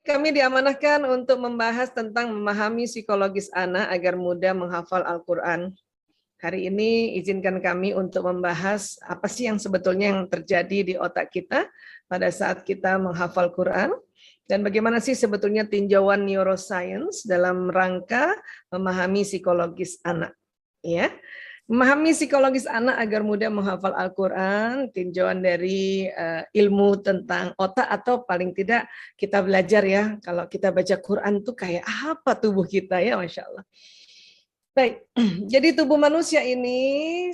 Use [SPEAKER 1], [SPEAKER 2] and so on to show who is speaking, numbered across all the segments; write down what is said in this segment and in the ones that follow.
[SPEAKER 1] Kami diamanahkan untuk membahas tentang memahami psikologis anak agar mudah menghafal Al-Quran. Hari ini izinkan kami untuk membahas apa sih yang sebetulnya yang terjadi di otak kita pada saat kita menghafal Quran dan bagaimana sih sebetulnya tinjauan neuroscience dalam rangka memahami psikologis anak. Ya. Memahami psikologis anak agar mudah menghafal Al-Quran, tinjauan dari ilmu tentang otak atau paling tidak kita belajar ya, kalau kita baca Quran tuh kayak apa tubuh kita ya, Masya Allah. Baik, jadi tubuh manusia ini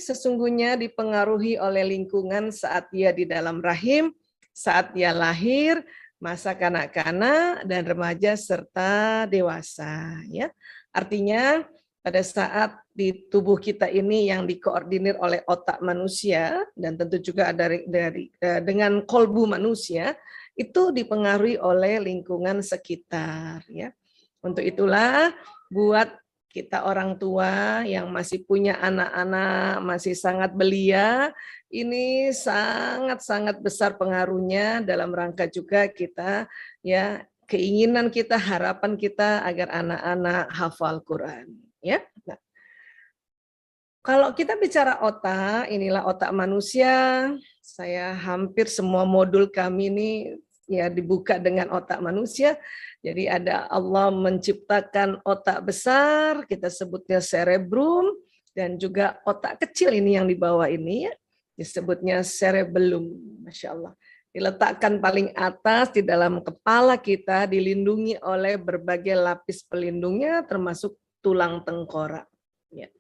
[SPEAKER 1] sesungguhnya dipengaruhi oleh lingkungan saat dia di dalam rahim, saat dia lahir, masa kanak-kanak dan remaja serta dewasa. Ya, artinya pada saat di tubuh kita ini yang dikoordinir oleh otak manusia dan tentu juga dengan kolbu manusia itu dipengaruhi oleh lingkungan sekitar. Ya, untuk itulah buat kita orang tua yang masih punya anak-anak masih sangat belia, ini sangat-sangat besar pengaruhnya dalam rangka juga kita ya keinginan kita, harapan kita agar anak-anak hafal Quran. Ya. Nah, kalau kita bicara otak, inilah otak manusia. Saya hampir semua modul kami ini ya dibuka dengan otak manusia. Jadi ada Allah menciptakan otak besar, kita sebutnya cerebrum, dan juga otak kecil ini yang di bawah ini ya, disebutnya cerebellum, Masya Allah. Diletakkan paling atas di dalam kepala kita, dilindungi oleh berbagai lapis pelindungnya, termasuk tulang tengkorak. Ya.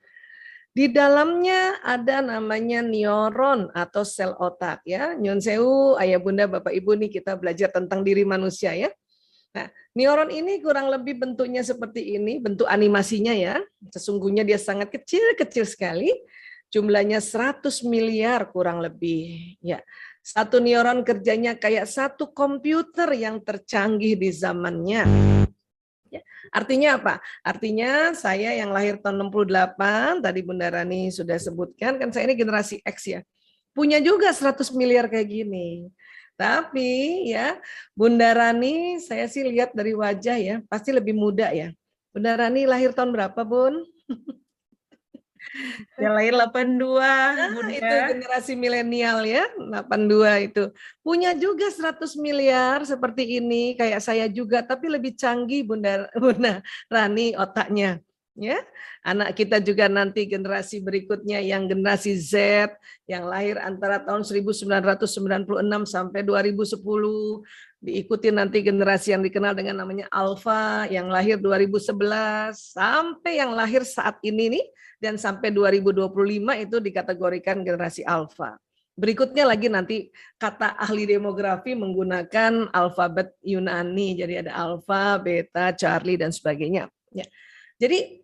[SPEAKER 1] Di dalamnya ada namanya neuron atau sel otak ya. Nyun sewu, ayah bunda, bapak ibu nih kita belajar tentang diri manusia ya. Nah, neuron ini kurang lebih bentuknya seperti ini, bentuk animasinya ya. Sesungguhnya dia sangat kecil-kecil sekali. Jumlahnya 100 miliar kurang lebih. Ya, satu neuron kerjanya kayak satu komputer yang tercanggih di zamannya. Ya. Artinya apa? Artinya saya yang lahir tahun 68, tadi Bunda Rani sudah sebutkan, kan saya ini generasi X ya. Punya juga 100 miliar kayak gini. Tapi ya Bunda Rani saya sih lihat dari wajah ya, pasti lebih muda ya. Bunda Rani lahir tahun berapa, Bun?
[SPEAKER 2] Yang lahir 82, Bunda.
[SPEAKER 1] Itu generasi milenial ya, 82 itu. Punya juga 100 miliar seperti ini, kayak saya juga, tapi lebih canggih Bunda Rani otaknya. Ya, anak kita juga nanti generasi berikutnya yang generasi Z yang lahir antara tahun 1996 sampai 2010, diikuti nanti generasi yang dikenal dengan namanya Alpha yang lahir 2011 sampai yang lahir saat ini nih dan sampai 2025 itu dikategorikan generasi Alpha. Berikutnya lagi nanti kata ahli demografi menggunakan alfabet Yunani, jadi ada Alpha, Beta, Charlie dan sebagainya. Ya. Jadi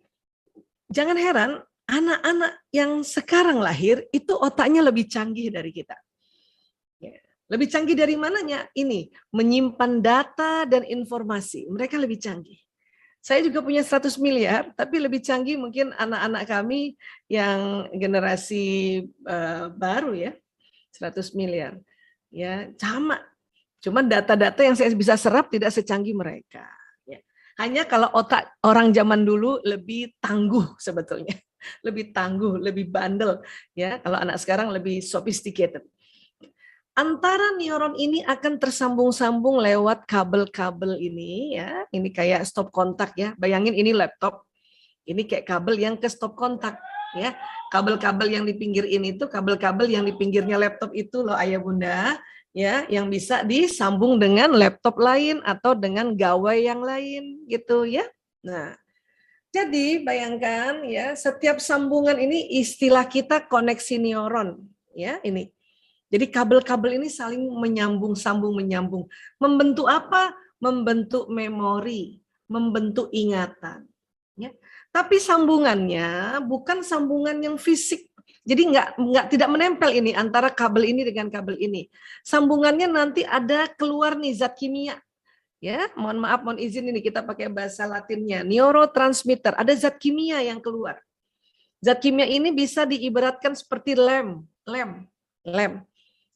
[SPEAKER 1] jangan heran anak-anak yang sekarang lahir itu otaknya lebih canggih dari kita. Ya. Lebih canggih dari mananya? Ini menyimpan data dan informasi. Mereka lebih canggih. Saya juga punya 100 miliar, tapi lebih canggih mungkin anak-anak kami yang generasi baru ya, 100 miliar. Ya, sama. Cuman data-data yang saya bisa serap tidak secanggih mereka. Ya. Hanya kalau otak orang zaman dulu lebih tangguh sebetulnya. Lebih tangguh, lebih bandel. Ya, kalau anak sekarang lebih sophisticated. Antara neuron ini akan tersambung-sambung lewat kabel-kabel ini ya. Ini kayak stop kontak ya. Bayangin ini laptop. Ini kayak kabel yang ke stop kontak ya. Kabel-kabel yang di pinggir ini tuh kabel-kabel yang di pinggirnya laptop itu loh ayah bunda ya, yang bisa disambung dengan laptop lain atau dengan gawai yang lain gitu ya. Nah, jadi bayangkan ya, setiap sambungan ini istilah kita koneksi neuron ya, ini. Jadi kabel-kabel ini saling menyambung, menyambung. Membentuk apa? Membentuk memori, membentuk ingatan. Ya. Tapi sambungannya bukan sambungan yang fisik. Jadi tidak menempel ini antara kabel ini dengan kabel ini. Sambungannya nanti ada keluar nih zat kimia. Ya, mohon maaf, mohon izin ini kita pakai bahasa Latinnya. Neurotransmitter, ada zat kimia yang keluar. Zat kimia ini bisa diibaratkan seperti lem.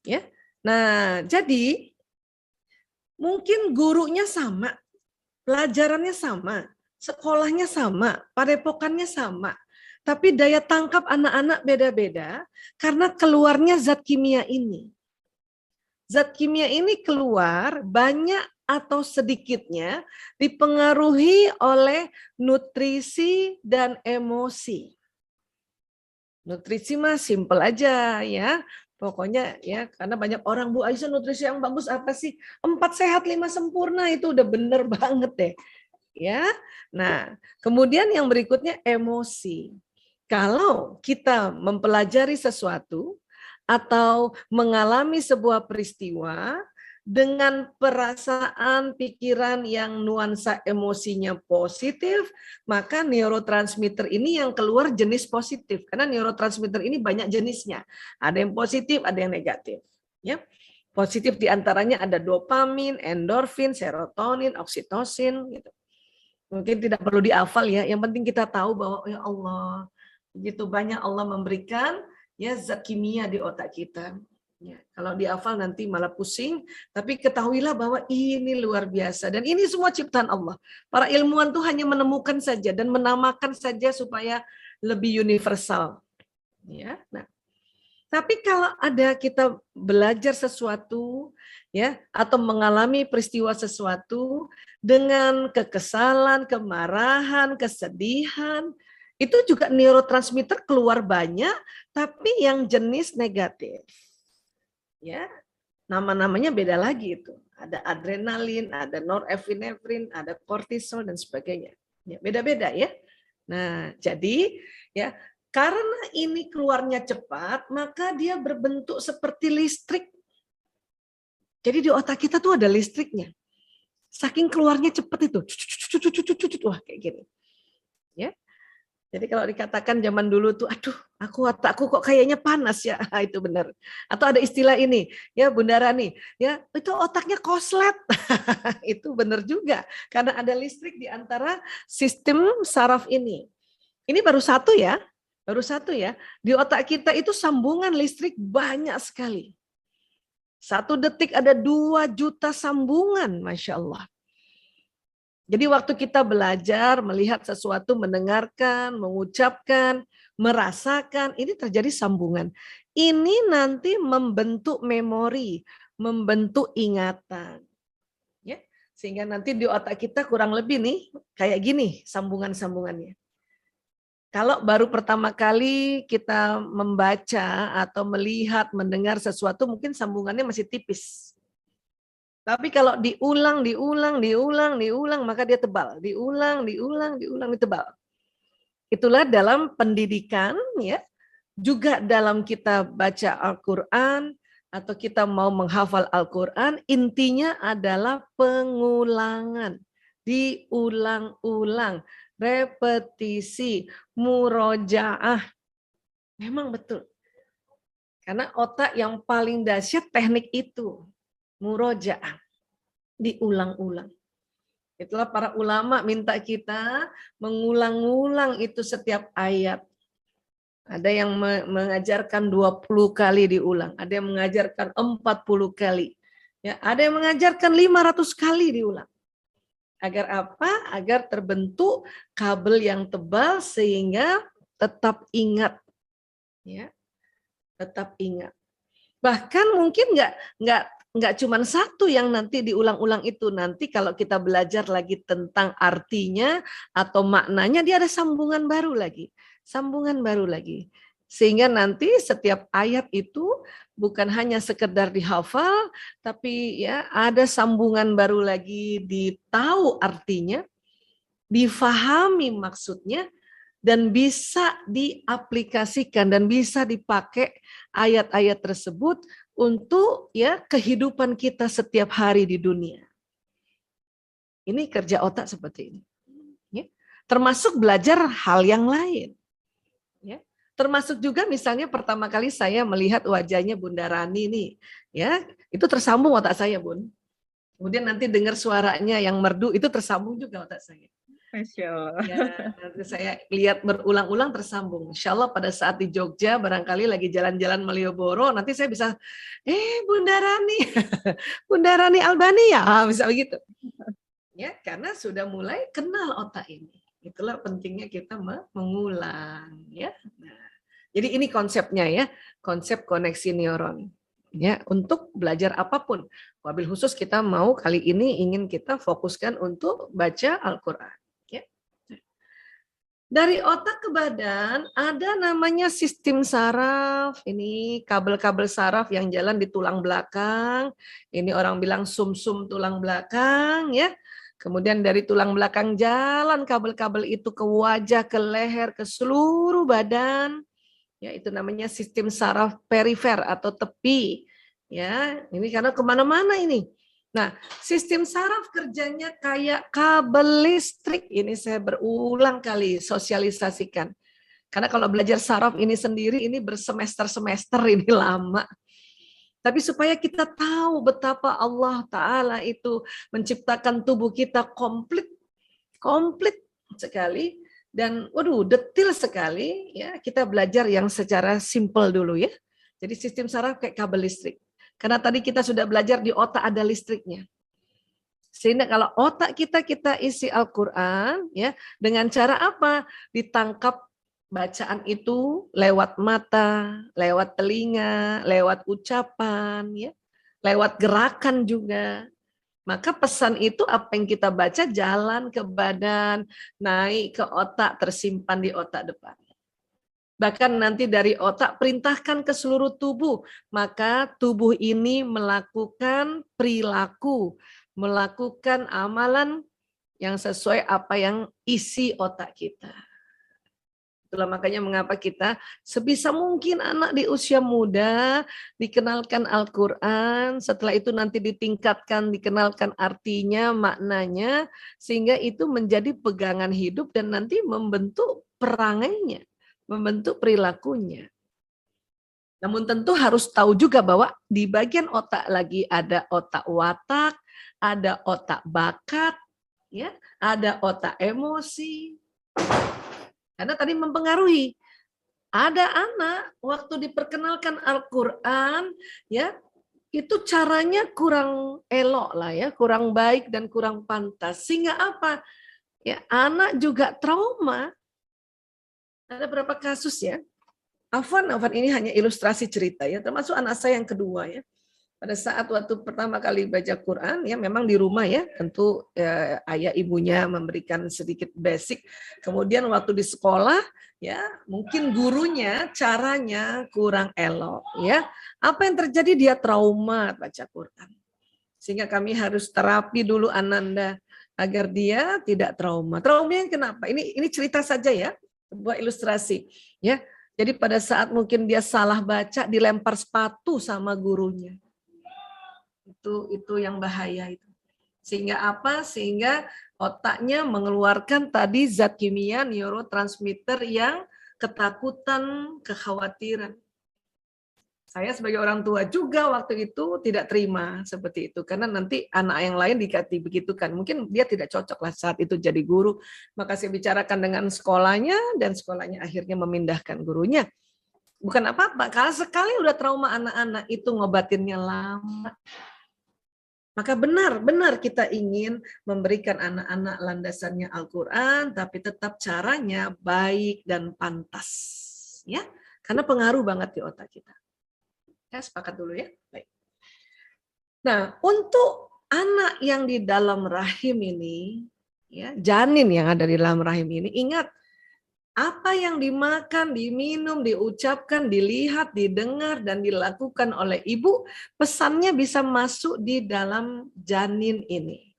[SPEAKER 1] Ya. Nah, jadi mungkin gurunya sama, pelajarannya sama, sekolahnya sama, padepokannya sama. Tapi daya tangkap anak-anak beda-beda karena keluarnya zat kimia ini. Zat kimia ini keluar banyak atau sedikitnya dipengaruhi oleh nutrisi dan emosi. Nutrisi mah simple aja ya. Pokoknya ya, karena banyak orang, Bu Aisyah nutrisi yang bagus apa sih? 4 sehat 5 sempurna, itu udah bener banget deh. Ya. Nah, kemudian yang berikutnya emosi. Kalau kita mempelajari sesuatu atau mengalami sebuah peristiwa dengan perasaan, pikiran yang nuansa emosinya positif, maka neurotransmitter ini yang keluar jenis positif. Karena neurotransmitter ini banyak jenisnya. Ada yang positif, ada yang negatif. Ya. Positif diantaranya ada dopamin, endorfin, serotonin, oksitosin. Gitu. Mungkin tidak perlu dihafal ya. Yang penting kita tahu bahwa ya Allah, begitu banyak Allah memberikan ya zat kimia di otak kita. Ya, kalau dihafal nanti malah pusing, tapi ketahuilah bahwa ini luar biasa dan ini semua ciptaan Allah. Para ilmuwan tuh hanya menemukan saja dan menamakan saja supaya lebih universal. Ya, nah. Tapi kalau ada kita belajar sesuatu ya atau mengalami peristiwa sesuatu dengan kekesalan, kemarahan, kesedihan, itu juga neurotransmitter keluar banyak tapi yang jenis negatif. Ya, nama-namanya beda lagi itu. Ada adrenalin, ada norepinefrin, ada kortisol dan sebagainya. Ya, beda-beda ya. Nah, jadi ya karena ini keluarnya cepat, maka dia berbentuk seperti listrik. Jadi di otak kita tuh ada listriknya. Saking keluarnya cepat itu, wah kayak gini. Ya. Jadi kalau dikatakan zaman dulu tuh, aduh, otakku kok kayaknya panas ya, itu benar. Atau ada istilah ini, ya Bunda Rani, ya itu otaknya koslet, itu benar juga, karena ada listrik di antara sistem saraf ini. Ini baru satu ya, di otak kita itu sambungan listrik banyak sekali. 1 detik ada 2 juta sambungan, Masya Allah. Jadi waktu kita belajar, melihat sesuatu, mendengarkan, mengucapkan, merasakan, ini terjadi sambungan. Ini nanti membentuk memori, membentuk ingatan. Ya, sehingga nanti di otak kita kurang lebih nih, kayak gini sambungan-sambungannya. Kalau baru pertama kali kita membaca atau melihat, mendengar sesuatu, mungkin sambungannya masih tipis. Tapi kalau diulang, maka dia tebal. Diulang, tebal. Itulah dalam pendidikan, ya. Juga dalam kita baca Al-Quran, atau kita mau menghafal Al-Quran, intinya adalah pengulangan. Diulang-ulang, repetisi, murojaah. Memang betul. Karena otak yang paling dahsyat teknik itu. Murojaah, diulang-ulang. Itulah para ulama minta kita mengulang-ulang itu setiap ayat. Ada yang mengajarkan 20 kali diulang, ada yang mengajarkan 40 kali. Ya, ada yang mengajarkan 500 kali diulang. Agar apa? Agar terbentuk kabel yang tebal sehingga tetap ingat. Ya. Tetap ingat. Bahkan mungkin nggak cuma satu yang nanti diulang-ulang itu. Nanti kalau kita belajar lagi tentang artinya atau maknanya, dia ada sambungan baru lagi. Sehingga nanti setiap ayat itu bukan hanya sekedar dihafal, tapi ya ada sambungan baru lagi, ditahu artinya, difahami maksudnya, dan bisa diaplikasikan dan bisa dipakai ayat-ayat tersebut untuk ya kehidupan kita setiap hari di dunia. Ini kerja otak seperti ini. Ya. Termasuk belajar hal yang lain. Ya. Termasuk juga misalnya pertama kali saya melihat wajahnya Bunda Rani nih, ya itu tersambung otak saya, Bun. Kemudian nanti dengar suaranya yang merdu itu tersambung juga otak saya.
[SPEAKER 2] Masya Allah.
[SPEAKER 1] Ya, nanti saya lihat berulang-ulang tersambung. Insya Allah pada saat di Jogja, barangkali lagi jalan-jalan Malioboro, nanti saya bisa, Bunda Rani, Bunda Rani Albani ya, bisa begitu. Ya, karena sudah mulai kenal otak ini. Itulah pentingnya kita mengulang, ya. Nah, jadi ini konsepnya ya, konsep koneksi neuron. Ya, untuk belajar apapun. Wabil khusus kita mau kali ini ingin kita fokuskan untuk baca Al-Qur'an, ya. Dari otak ke badan ada namanya sistem saraf. Ini kabel-kabel saraf yang jalan di tulang belakang. Ini orang bilang sumsum tulang belakang, ya. Kemudian dari tulang belakang jalan kabel-kabel itu ke wajah, ke leher, ke seluruh badan. Ya, itu namanya sistem saraf perifer atau tepi. Ya, ini karena kemana-mana ini. Nah, sistem saraf kerjanya kayak kabel listrik. Ini saya berulang kali sosialisasikan. Karena kalau belajar saraf ini sendiri, ini bersemester-semester, ini lama. Tapi supaya kita tahu betapa Allah Ta'ala itu menciptakan tubuh kita komplit sekali. Dan waduh, detil sekali. Ya, kita belajar yang secara simpel dulu ya. Jadi sistem saraf kayak kabel listrik. Karena tadi kita sudah belajar di otak ada listriknya. Sehingga kalau otak kita isi Al-Quran, ya, dengan cara apa? Ditangkap bacaan itu lewat mata, lewat telinga, lewat ucapan, ya, lewat gerakan juga. Maka pesan itu apa yang kita baca jalan ke badan, naik ke otak, tersimpan di otak depan. Bahkan nanti dari otak perintahkan ke seluruh tubuh, maka tubuh ini melakukan perilaku, melakukan amalan yang sesuai apa yang isi otak kita. Itulah makanya mengapa kita sebisa mungkin anak di usia muda dikenalkan Al-Quran, setelah itu nanti ditingkatkan, dikenalkan artinya, maknanya, sehingga itu menjadi pegangan hidup dan nanti membentuk perangainya, membentuk perilakunya. Namun tentu harus tahu juga bahwa di bagian otak lagi ada otak watak, ada otak bakat, ya, ada otak emosi. Karena tadi mempengaruhi. Ada anak waktu diperkenalkan Al-Quran, ya, itu caranya kurang elok lah ya, kurang baik dan kurang pantas. Sehingga apa? Ya, anak juga trauma. Ada berapa kasus ya? Afwan ini hanya ilustrasi cerita ya, termasuk anak saya yang kedua ya. Pada saat waktu pertama kali baca Quran, ya memang di rumah ya, tentu ayah ibunya memberikan sedikit basic. Kemudian waktu di sekolah, ya mungkin gurunya caranya kurang elok, ya. Apa yang terjadi? Dia trauma baca Quran. Sehingga kami harus terapi dulu Ananda agar dia tidak trauma. Traumanya kenapa? Ini cerita saja ya, sebuah ilustrasi, ya. Jadi pada saat mungkin dia salah baca, dilempar sepatu sama gurunya. Itu yang bahaya itu. Sehingga apa? Sehingga otaknya mengeluarkan tadi zat kimia neurotransmitter yang ketakutan, kekhawatiran. Saya sebagai orang tua juga waktu itu tidak terima seperti itu. Karena nanti anak yang lain dikati begitu kan. Mungkin dia tidak cocok lah saat itu jadi guru. Maka saya bicarakan dengan sekolahnya dan sekolahnya akhirnya memindahkan gurunya. Bukan apa-apa, kalau sekali udah trauma anak-anak itu ngobatinnya lama. Maka benar-benar kita ingin memberikan anak-anak landasannya Al-Quran, tapi tetap caranya baik dan pantas. Ya, karena pengaruh banget di otak kita. Ya, sepakat dulu ya. Baik. Nah, untuk anak yang di dalam rahim ini, ya, janin yang ada di dalam rahim ini, ingat, apa yang dimakan, diminum, diucapkan, dilihat, didengar, dan dilakukan oleh ibu, pesannya bisa masuk di dalam janin ini.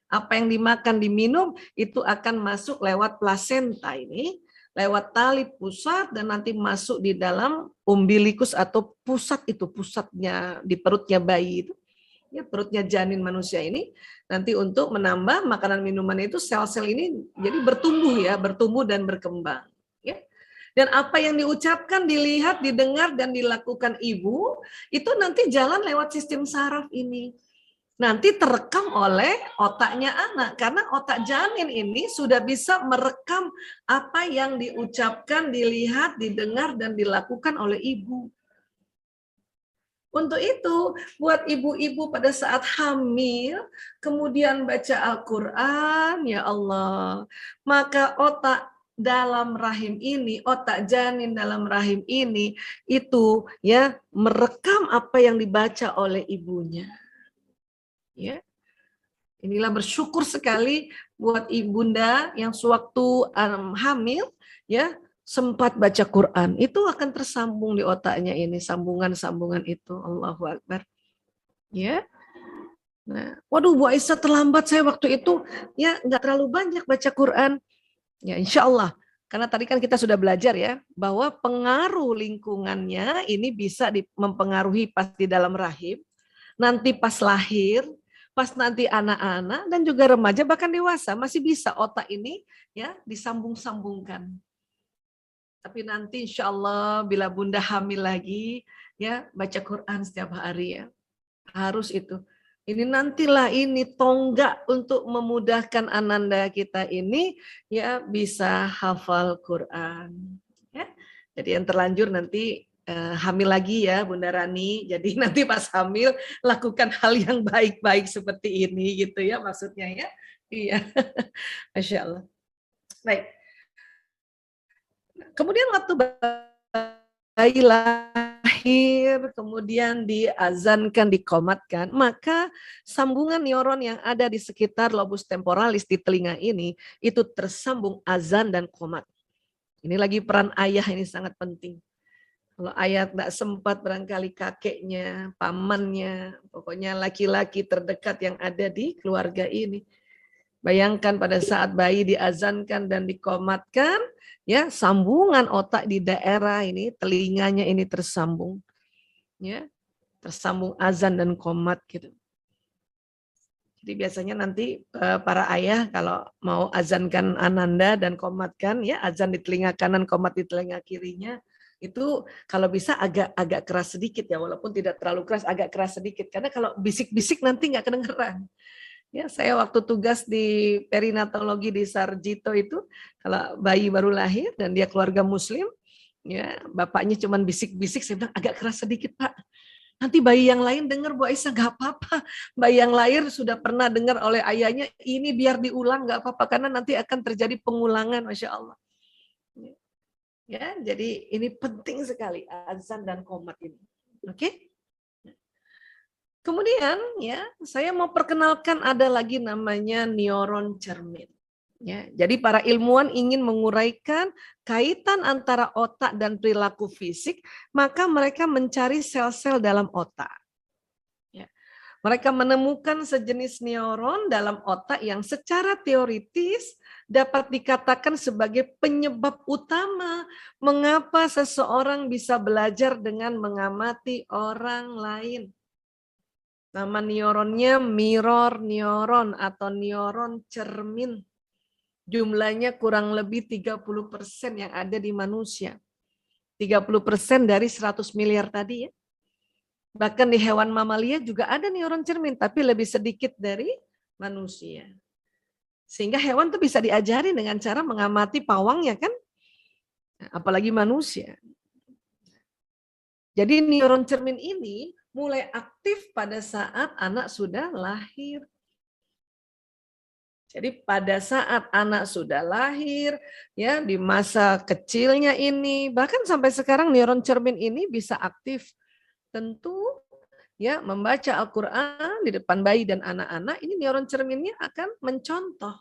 [SPEAKER 1] Apa yang dimakan, diminum, itu akan masuk lewat plasenta ini, lewat tali pusat, dan nanti masuk di dalam umbilikus atau pusat itu, pusatnya di perutnya bayi itu. Ya, perutnya janin manusia ini nanti untuk menambah makanan minuman itu sel-sel ini jadi bertumbuh dan berkembang ya. Dan apa yang diucapkan, dilihat, didengar dan dilakukan ibu itu nanti jalan lewat sistem saraf ini. Nanti terekam oleh otaknya anak karena otak janin ini sudah bisa merekam apa yang diucapkan, dilihat, didengar dan dilakukan oleh ibu. Untuk itu, buat ibu-ibu pada saat hamil, kemudian baca Al-Quran, ya Allah, maka otak dalam rahim ini, otak janin dalam rahim ini, itu ya merekam apa yang dibaca oleh ibunya. Ya, inilah bersyukur sekali buat ibunda yang sewaktu hamil, ya sempat baca Quran, itu akan tersambung di otaknya ini, sambungan-sambungan itu. Allahu Akbar. Ya. Nah, waduh Bu Aisyah terlambat saya waktu itu, ya nggak terlalu banyak baca Quran. Ya insya Allah, karena tadi kan kita sudah belajar ya, bahwa pengaruh lingkungannya ini bisa mempengaruhi pas di dalam rahim, nanti pas lahir, pas nanti anak-anak dan juga remaja bahkan dewasa masih bisa otak ini ya disambung-sambungkan. Tapi nanti insya Allah bila bunda hamil lagi ya baca Quran setiap hari ya. Harus itu. Ini nantilah ini tonggak untuk memudahkan ananda kita ini ya bisa hafal Quran. Ya. Jadi yang terlanjur nanti hamil lagi ya Bunda Rani. Jadi nanti pas hamil lakukan hal yang baik-baik seperti ini gitu ya maksudnya ya. Iya. Masya Allah. Baik. Kemudian waktu bayi lahir, kemudian diazankan, dikomatkan, maka sambungan neuron yang ada di sekitar lobus temporalis di telinga ini, itu tersambung azan dan komat. Ini lagi peran ayah ini sangat penting. Kalau ayah tidak sempat barangkali kakeknya, pamannya, pokoknya laki-laki terdekat yang ada di keluarga ini. Bayangkan pada saat bayi diazankan dan dikomatkan, ya sambungan otak di daerah ini, telinganya ini tersambung, ya tersambung azan dan komat gitu. Jadi biasanya nanti para ayah kalau mau azankan ananda dan komatkan, ya azan di telinga kanan, komat di telinga kirinya, itu kalau bisa agak keras sedikit ya, walaupun tidak terlalu keras, agak keras sedikit, karena kalau bisik-bisik nanti nggak kedengeran. Ya, saya waktu tugas di perinatologi di Sarjito itu, kalau bayi baru lahir dan dia keluarga Muslim, ya bapaknya cuma bisik-bisik, saya bilang agak keras sedikit Pak. Nanti bayi yang lain dengar Bu Aisyah, nggak apa-apa. Bayi yang lahir sudah pernah dengar oleh ayahnya, ini biar diulang nggak apa-apa karena nanti akan terjadi pengulangan, Masya Allah. Ya, jadi ini penting sekali azan dan qomat ini. Oke? Kemudian ya, saya mau perkenalkan ada lagi namanya neuron cermin. Ya, jadi para ilmuwan ingin menguraikan kaitan antara otak dan perilaku fisik, maka mereka mencari sel-sel dalam otak. Ya. Mereka menemukan sejenis neuron dalam otak yang secara teoritis dapat dikatakan sebagai penyebab utama mengapa seseorang bisa belajar dengan mengamati orang lain. Nama neuronnya mirror neuron atau neuron cermin. Jumlahnya kurang lebih 30% yang ada di manusia. 30% dari 100 miliar tadi ya. Bahkan di hewan mamalia juga ada neuron cermin, tapi lebih sedikit dari manusia. Sehingga hewan tuh bisa diajari dengan cara mengamati pawangnya kan. Apalagi manusia. Jadi neuron cermin ini mulai aktif pada saat anak sudah lahir. Jadi pada saat anak sudah lahir, ya di masa kecilnya ini, bahkan sampai sekarang neuron cermin ini bisa aktif. Tentu ya membaca Al-Quran di depan bayi dan anak-anak, ini neuron cerminnya akan mencontoh.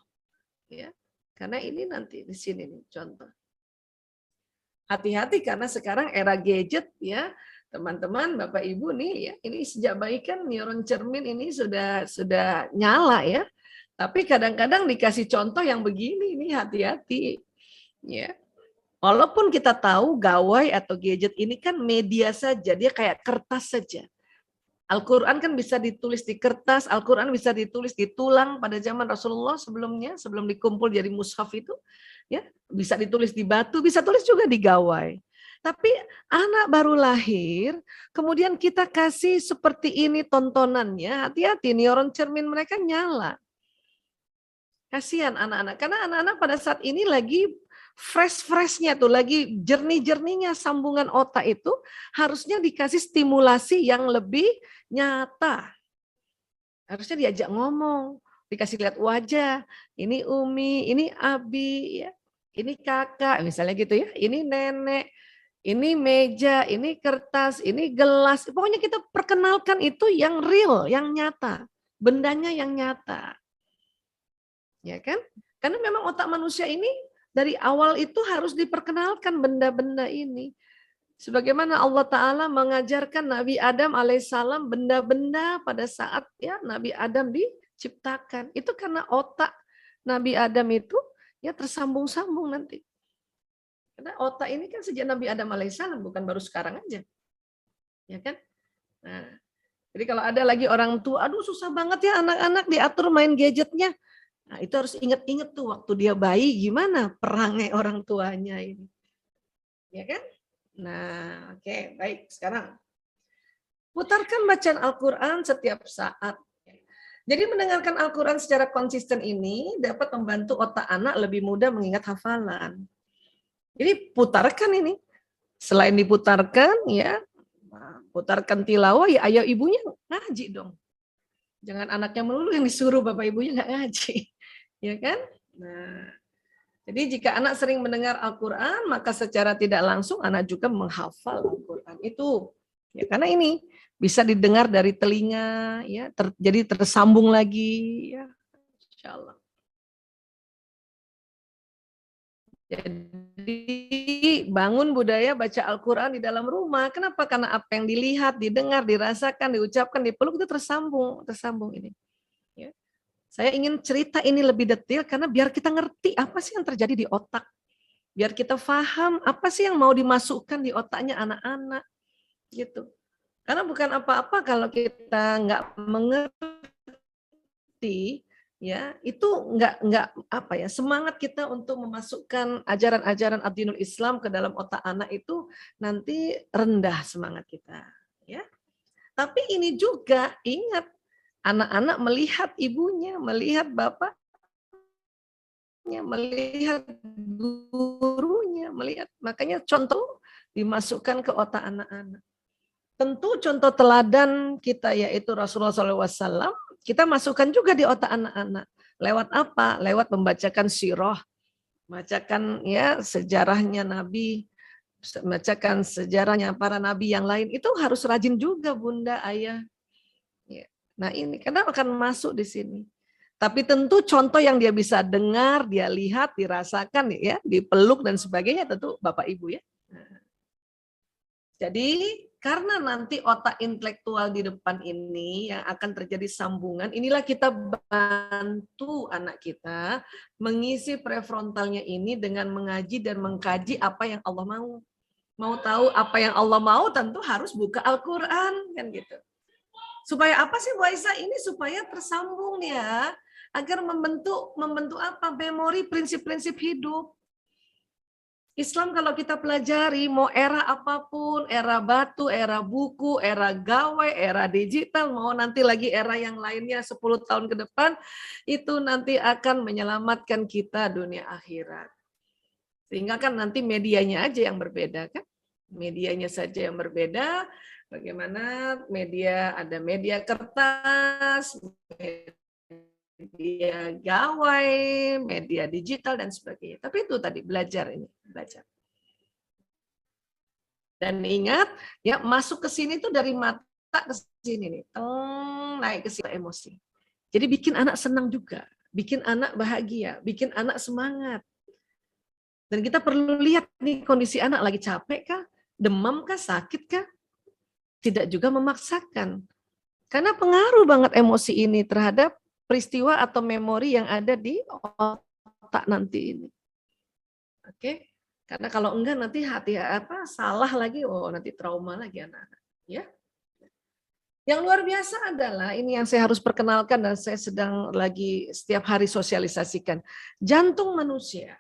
[SPEAKER 1] Ya, karena ini nanti di sini nih contoh. Hati-hati karena sekarang era gadget ya, teman-teman, Bapak Ibu nih ya, ini sejak bayi kan neuron cermin ini sudah nyala ya. Tapi kadang-kadang dikasih contoh yang begini, ini hati-hati. Ya. Walaupun kita tahu gawai atau gadget ini kan media saja, dia kayak kertas saja. Al-Quran kan bisa ditulis di kertas, Al-Quran bisa ditulis di tulang pada zaman Rasulullah sebelumnya, sebelum dikumpul jadi mushaf itu, ya bisa ditulis di batu, bisa tulis juga di gawai. Tapi anak baru lahir, kemudian kita kasih seperti ini tontonannya, hati-hati neuron cermin mereka nyala. Kasihan anak-anak, karena anak-anak pada saat ini lagi fresh-freshnya tuh, lagi jernih-jernihnya sambungan otak itu harusnya dikasih stimulasi yang lebih nyata. Harusnya diajak ngomong, dikasih lihat wajah, ini Umi, ini Abi, ya, ini kakak, misalnya gitu ya, ini nenek, ini meja, ini kertas, ini gelas. Pokoknya kita perkenalkan itu yang real, yang nyata, bendanya yang nyata. Ya kan? Karena memang otak manusia ini dari awal itu harus diperkenalkan benda-benda ini. Sebagaimana Allah Ta'ala mengajarkan Nabi Adam alaihissalam benda-benda pada saat ya Nabi Adam diciptakan. Itu karena otak Nabi Adam itu ya tersambung-sambung nanti. Karena otak ini kan sejak Nabi Adam alaihissalam, bukan baru sekarang aja. Ya kan? Nah, jadi kalau ada lagi orang tua, aduh susah banget ya anak-anak diatur main gadgetnya. Nah, itu harus ingat-ingat tuh waktu dia bayi gimana perangai orang tuanya ini. Ya kan? Nah, oke, baik. Sekarang putarkan bacaan Al-Quran setiap saat. Jadi mendengarkan Al-Quran secara konsisten ini dapat membantu otak anak lebih mudah mengingat hafalan. Jadi putarkan ini. Selain diputarkan, ya putarkan tilawah, ya ayo ibunya ngaji dong. Jangan anaknya melulu yang disuruh, bapak ibunya nggak ngaji. Ya kan? Nah, jadi jika anak sering mendengar Al-Quran, maka secara tidak langsung anak juga menghafal Al-Quran itu. Ya, karena ini bisa didengar dari telinga, ya, jadi tersambung lagi, ya, Insya Allah. Jadi bangun budaya baca Al-Quran di dalam rumah. Kenapa? Karena apa yang dilihat, didengar, dirasakan, diucapkan, dipeluk itu tersambung ini. Ya. Saya ingin cerita ini lebih detail karena biar kita ngerti apa sih yang terjadi di otak. Biar kita paham apa sih yang mau dimasukkan di otaknya anak-anak. Gitu. Karena bukan apa-apa kalau kita nggak mengerti, ya itu nggak apa ya, semangat kita untuk memasukkan ajaran-ajaran ad-dinul Islam ke dalam otak anak itu nanti rendah semangat kita. Ya. Tapi ini juga ingat, anak-anak melihat ibunya, melihat bapaknya, melihat gurunya, melihat, makanya contoh dimasukkan ke otak anak-anak. Tentu contoh teladan kita yaitu Rasulullah SAW, kita masukkan juga di otak anak-anak. Lewat apa? Lewat membacakan sirah, membacakan ya sejarahnya Nabi, membacakan sejarahnya para Nabi yang lain. Itu harus rajin juga Bunda, Ayah. Nah ini karena akan masuk di sini. Tapi tentu contoh yang dia bisa dengar, dia lihat, dirasakan, ya, dipeluk dan sebagainya tentu Bapak Ibu ya. Nah. Jadi karena nanti otak intelektual di depan ini yang akan terjadi sambungan, inilah kita bantu anak kita mengisi prefrontalnya ini dengan mengaji dan mengkaji apa yang Allah mau. Mau tahu apa yang Allah mau tentu harus buka Al-Quran kan gitu. Supaya apa sih Bu Aisyah? Ini supaya tersambung ya, agar membentuk apa? Memori prinsip-prinsip hidup. Islam kalau kita pelajari, mau era apapun, era batu, era buku, era gawai, era digital, mau nanti lagi era yang lainnya 10 tahun ke depan, itu nanti akan menyelamatkan kita dunia akhirat. Sehingga kan nanti medianya aja yang berbeda kan? Medianya saja yang berbeda. Bagaimana media, ada media kertas, media gawai, media digital dan sebagainya. Tapi itu tadi belajar. Dan ingat ya, masuk ke sini tuh dari mata ke sini nih, naik ke sini emosi. Jadi bikin anak senang juga, bikin anak bahagia, bikin anak semangat. Dan kita perlu lihat nih kondisi anak lagi capek kah, demam kah, sakit kah? Tidak juga memaksakan. Karena pengaruh banget emosi ini terhadap peristiwa atau memori yang ada di otak nanti ini. Oke? Karena kalau enggak nanti salah lagi, nanti trauma lagi anak-anak. Ya. Yang luar biasa adalah ini yang saya harus perkenalkan dan saya sedang lagi setiap hari sosialisasikan. Jantung manusia.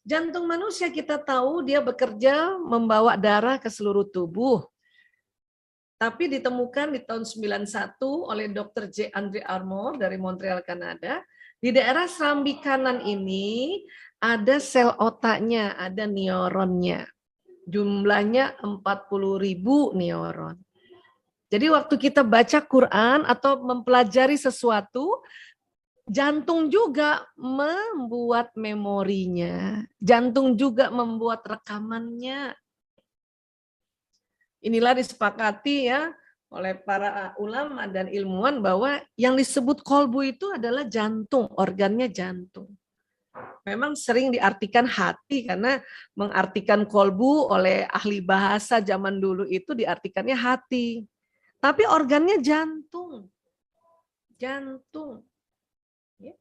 [SPEAKER 1] Jantung manusia kita tahu dia bekerja membawa darah ke seluruh tubuh. Tapi ditemukan di tahun 91 oleh Dr. J. Andre Armour dari Montreal, Kanada. Di daerah serambi kanan ini ada sel otaknya, ada neuronnya. Jumlahnya 40.000 neuron. Jadi waktu kita baca Quran atau mempelajari sesuatu, jantung juga membuat memorinya. Jantung juga membuat rekamannya. Inilah disepakati ya oleh para ulama dan ilmuwan bahwa yang disebut kolbu itu adalah jantung, organnya jantung. Memang sering diartikan hati karena mengartikan kolbu oleh ahli bahasa zaman dulu itu diartikannya hati. Tapi organnya jantung. Jantung. Ya.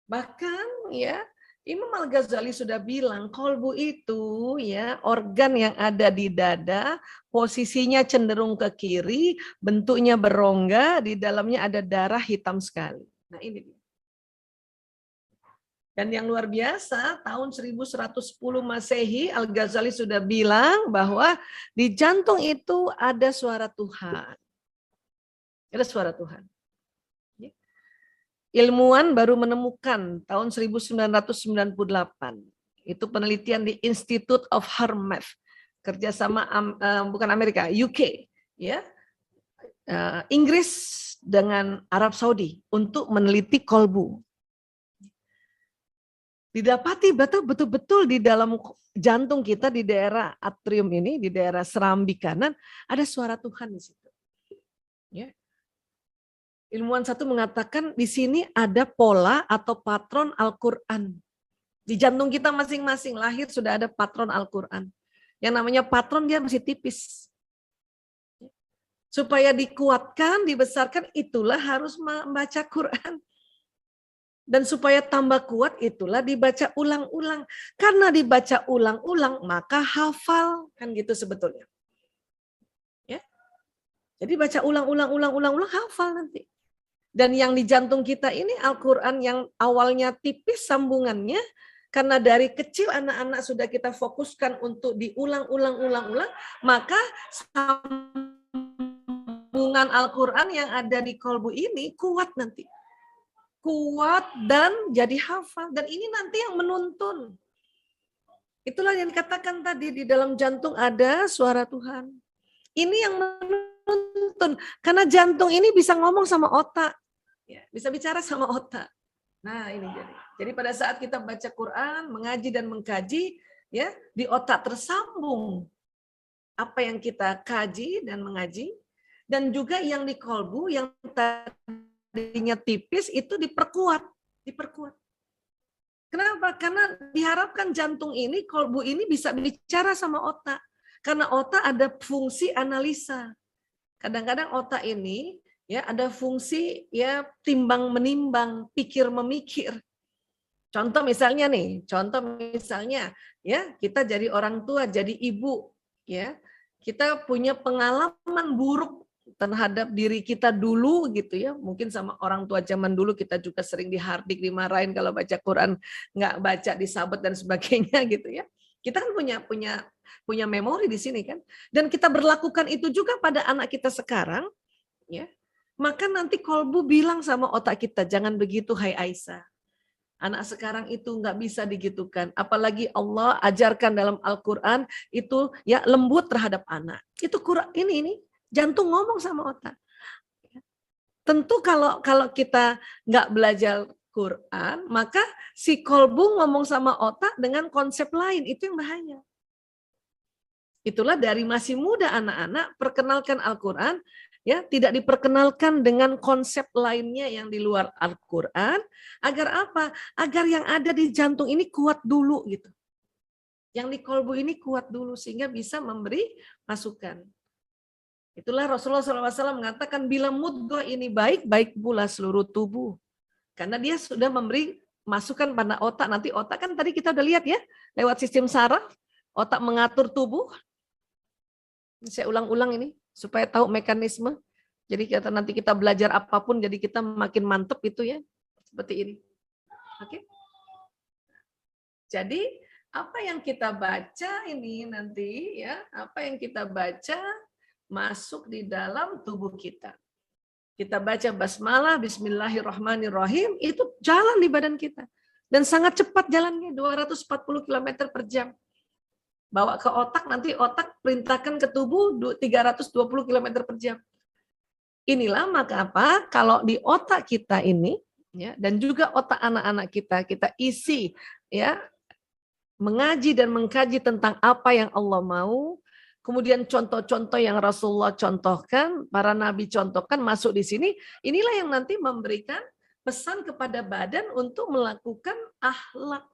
[SPEAKER 1] Bahkan ya Imam Al-Ghazali sudah bilang kolbu itu ya organ yang ada di dada, posisinya cenderung ke kiri, bentuknya berongga, di dalamnya ada darah hitam sekali. Nah ini dia. Dan yang luar biasa, tahun 1110 Masehi, Al-Ghazali sudah bilang bahwa di jantung itu ada suara Tuhan. Ada suara Tuhan. Ilmuwan baru menemukan tahun 1998. Itu penelitian di Institute of Hermeth, kerjasama bukan Amerika, UK, ya, Inggris dengan Arab Saudi untuk meneliti kolbu. Didapati betul-betul di dalam jantung kita di daerah atrium ini, di daerah serambi kanan, ada suara Tuhan di situ. Ya. Ilmuwan satu mengatakan di sini ada pola atau patron Al-Quran. Di jantung kita masing-masing lahir sudah ada patron Al-Quran. Yang namanya patron dia masih tipis. Supaya dikuatkan, dibesarkan, itulah harus membaca Quran. Dan supaya tambah kuat itulah dibaca ulang-ulang. Karena dibaca ulang-ulang maka hafal. Kan gitu sebetulnya. Ya. Jadi baca ulang-ulang hafal nanti. Dan yang di jantung kita ini Al-Quran yang awalnya tipis sambungannya. Karena dari kecil anak-anak sudah kita fokuskan untuk diulang-ulang. Maka sambungan Al-Quran yang ada di kolbu ini kuat nanti. Kuat dan jadi hafal. Dan ini nanti yang menuntun. Itulah yang dikatakan tadi, di dalam jantung ada suara Tuhan. Ini yang menuntun. Karena jantung ini bisa ngomong sama otak. Ya, bisa bicara sama otak. Nah ini jadi. Jadi pada saat kita baca Quran, mengaji dan mengkaji, ya di otak tersambung apa yang kita kaji dan mengaji. Dan juga yang di kolbu, yang tadinya tipis itu diperkuat. Kenapa? Karena diharapkan jantung ini, kolbu ini bisa bicara sama otak. Karena otak ada fungsi analisa. Kadang-kadang otak ini ya ada fungsi ya timbang menimbang, pikir memikir. Contoh misalnya ya kita jadi orang tua, jadi ibu, ya kita punya pengalaman buruk terhadap diri kita dulu gitu ya, mungkin sama orang tua zaman dulu kita juga sering dihardik, dimarahin kalau baca Quran nggak baca, disabet dan sebagainya gitu ya. Kita kan punya memori di sini kan, dan kita berlakukan itu juga pada anak kita sekarang, ya. Maka nanti kolbu bilang sama otak kita, jangan begitu hai Aisyah. Anak sekarang itu nggak bisa digitukan. Apalagi Allah ajarkan dalam Al-Quran itu ya lembut terhadap anak. Itu Quran ini jantung ngomong sama otak. Tentu kalau kita nggak belajar Quran, maka si kolbu ngomong sama otak dengan konsep lain. Itu yang bahaya. Itulah dari masih muda anak-anak perkenalkan Al-Quran, ya tidak diperkenalkan dengan konsep lainnya yang di luar Al-Quran. Agar apa? Agar yang ada di jantung ini kuat dulu gitu. Yang di kolbu ini kuat dulu sehingga bisa memberi masukan. Itulah Rasulullah SAW mengatakan bila mudghah ini baik, baik pula seluruh tubuh. Karena dia sudah memberi masukan pada otak. Nanti otak kan tadi kita udah lihat ya, lewat sistem saraf, otak mengatur tubuh. Saya ulang-ulang ini supaya tahu mekanisme. Jadi nanti kita belajar apapun, jadi kita makin mantep itu ya, seperti ini. Oke. Jadi apa yang kita baca ini nanti ya, apa yang kita baca masuk di dalam tubuh kita. Kita baca basmalah, bismillahirrahmanirrahim, itu jalan di badan kita. Dan sangat cepat jalannya, 240 km per jam. Bawa ke otak, nanti otak perintahkan ke tubuh 320 km per jam. Inilah maka apa? Kalau di otak kita ini, ya, dan juga otak anak-anak kita isi, ya, mengaji dan mengkaji tentang apa yang Allah mau, kemudian contoh-contoh yang Rasulullah contohkan, para nabi contohkan masuk di sini, inilah yang nanti memberikan pesan kepada badan untuk melakukan akhlak.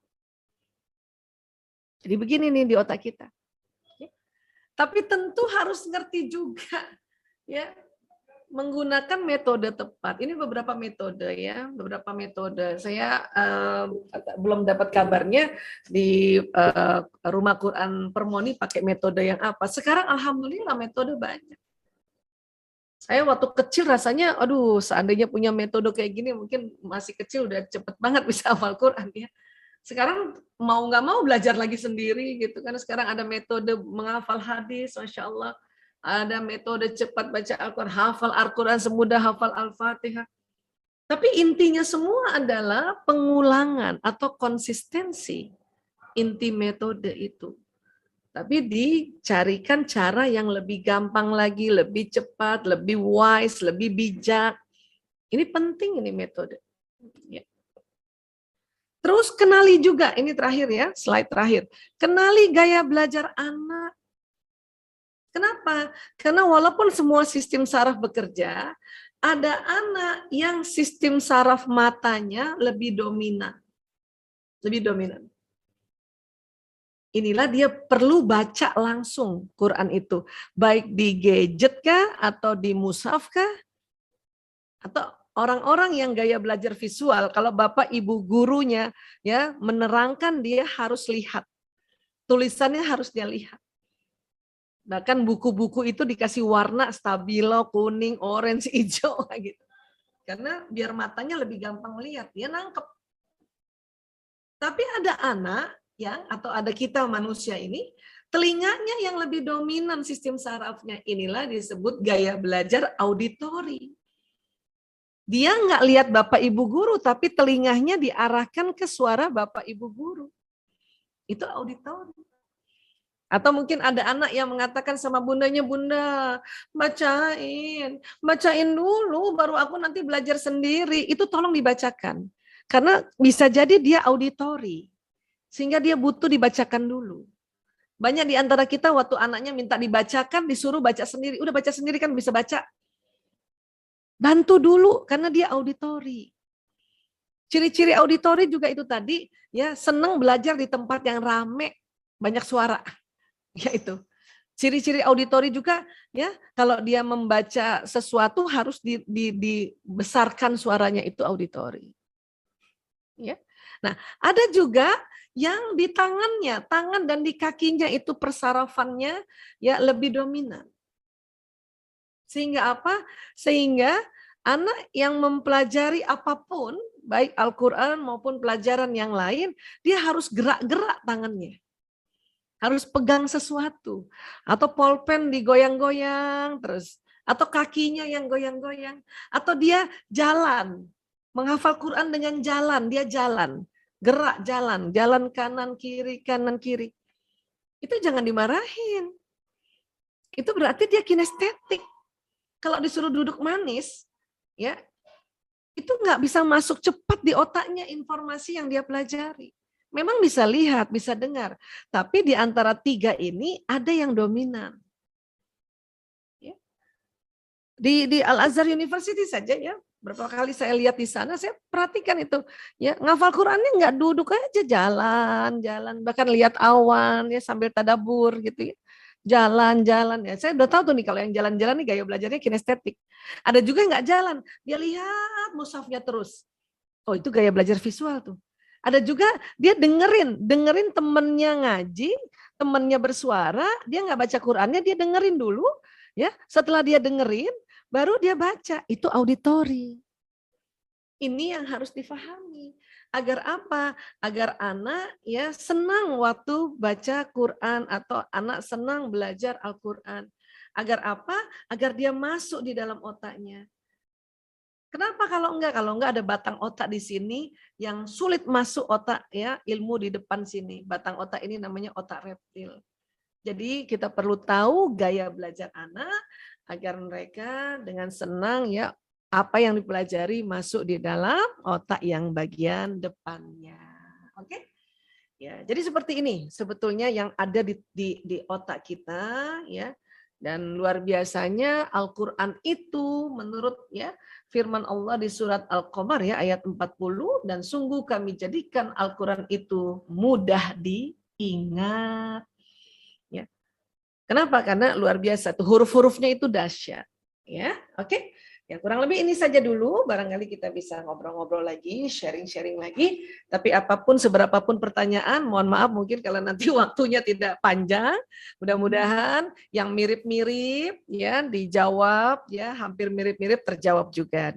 [SPEAKER 1] Jadi begini nih di otak kita. Tapi tentu harus ngerti juga, ya, menggunakan metode tepat. Ini beberapa metode, ya, beberapa metode. Saya belum dapat kabarnya di Rumah Quran Permoni pakai metode yang apa. Sekarang alhamdulillah metode banyak. Saya waktu kecil rasanya, aduh, seandainya punya metode kayak gini, mungkin masih kecil udah cepet banget bisa hafal Quran, ya. Sekarang mau nggak mau belajar lagi sendiri gitu kan. Sekarang ada metode menghafal hadis, Masya Allah. Ada metode cepat baca Al-Quran, hafal Al-Quran semudah hafal Al-Fatihah. Tapi intinya semua adalah pengulangan atau konsistensi inti metode itu. Tapi dicarikan cara yang lebih gampang lagi, lebih cepat, lebih wise, lebih bijak. Ini penting ini metode. Ya. Terus kenali juga, ini terakhir ya, slide terakhir. Kenali gaya belajar anak. Kenapa? Karena walaupun semua sistem saraf bekerja, ada anak yang sistem saraf matanya lebih dominan. Lebih dominan. Inilah dia perlu baca langsung Quran itu. Baik di gadget kah, atau di mushaf kah, atau orang-orang yang gaya belajar visual, kalau bapak ibu gurunya ya menerangkan, dia harus lihat. Tulisannya harus dia lihat. Bahkan buku-buku itu dikasih warna stabilo, kuning, orange, hijau gitu. Karena biar matanya lebih gampang lihat, dia nangkep. Tapi ada anak yang, atau ada kita manusia ini, telinganya yang lebih dominan sistem sarafnya. Inilah disebut gaya belajar auditori. Dia nggak lihat bapak ibu guru, tapi telinganya diarahkan ke suara bapak ibu guru. Itu auditori. Atau mungkin ada anak yang mengatakan sama bundanya, bunda bacain dulu, baru aku nanti belajar sendiri. Itu tolong dibacakan. Karena bisa jadi dia auditori. Sehingga dia butuh dibacakan dulu. Banyak di antara kita waktu anaknya minta dibacakan, disuruh baca sendiri. Udah baca sendiri kan bisa baca. Bantu dulu karena dia auditori. Ciri-ciri auditori juga itu tadi, ya, senang belajar di tempat yang rame, banyak suara. Ya itu. Ciri-ciri auditori juga, ya, kalau dia membaca sesuatu harus dibesarkan suaranya, itu auditori. Ya. Nah, ada juga yang di tangannya, tangan dan di kakinya itu persarafannya ya lebih dominan. Sehingga apa? Sehingga anak yang mempelajari apapun, baik Al-Quran maupun pelajaran yang lain, dia harus gerak-gerak tangannya. Harus pegang sesuatu. Atau pulpen digoyang-goyang terus. Atau kakinya yang goyang-goyang. Atau dia jalan. Menghafal Quran dengan jalan, dia jalan. Gerak jalan, jalan kanan kiri. Itu jangan dimarahin. Itu berarti dia kinestetik. Kalau disuruh duduk manis, ya, itu nggak bisa masuk cepat di otaknya informasi yang dia pelajari. Memang bisa lihat, bisa dengar, tapi di antara tiga ini ada yang dominan. Ya. Di Al-Azhar University saja ya, berapa kali saya lihat di sana, saya perhatikan itu, ya, ngafal Qurannya nggak duduk aja, jalan, bahkan lihat awan ya sambil tadabur gitu ya. Jalan ya. Saya udah tahu tuh nih kalau yang jalan-jalan nih gaya belajarnya kinestetik. Ada juga yang nggak jalan, dia lihat mushafnya terus. Oh, itu gaya belajar visual tuh. Ada juga dia dengerin temennya ngaji, temennya bersuara, dia nggak baca Qurannya, dia dengerin dulu, ya. Setelah dia dengerin, baru dia baca. Itu auditori. Ini yang harus difahami. Agar apa? Agar anak ya senang waktu baca Quran atau anak senang belajar Al-Quran. Agar apa? Agar dia masuk di dalam otaknya. Kenapa kalau enggak? Kalau enggak ada batang otak di sini yang sulit masuk otak ya, ilmu di depan sini. Batang otak ini namanya otak reptil. Jadi kita perlu tahu gaya belajar anak agar mereka dengan senang ya apa yang dipelajari masuk di dalam otak yang bagian depannya. Oke? Ya, jadi seperti ini sebetulnya yang ada di otak kita ya. Dan luar biasanya Al-Qur'an itu menurut ya firman Allah di surat Al-Qamar ya ayat 40, dan sungguh kami jadikan Al-Qur'an itu mudah diingat. Ya. Kenapa? Karena luar biasa tuh huruf-hurufnya itu dahsyat. Ya, oke. Ya, kurang lebih ini saja dulu, barangkali kita bisa ngobrol-ngobrol lagi, sharing-sharing lagi. Tapi apapun, seberapapun pertanyaan, mohon maaf mungkin kalau nanti waktunya tidak panjang, mudah-mudahan yang mirip-mirip ya dijawab ya, hampir mirip-mirip terjawab juga.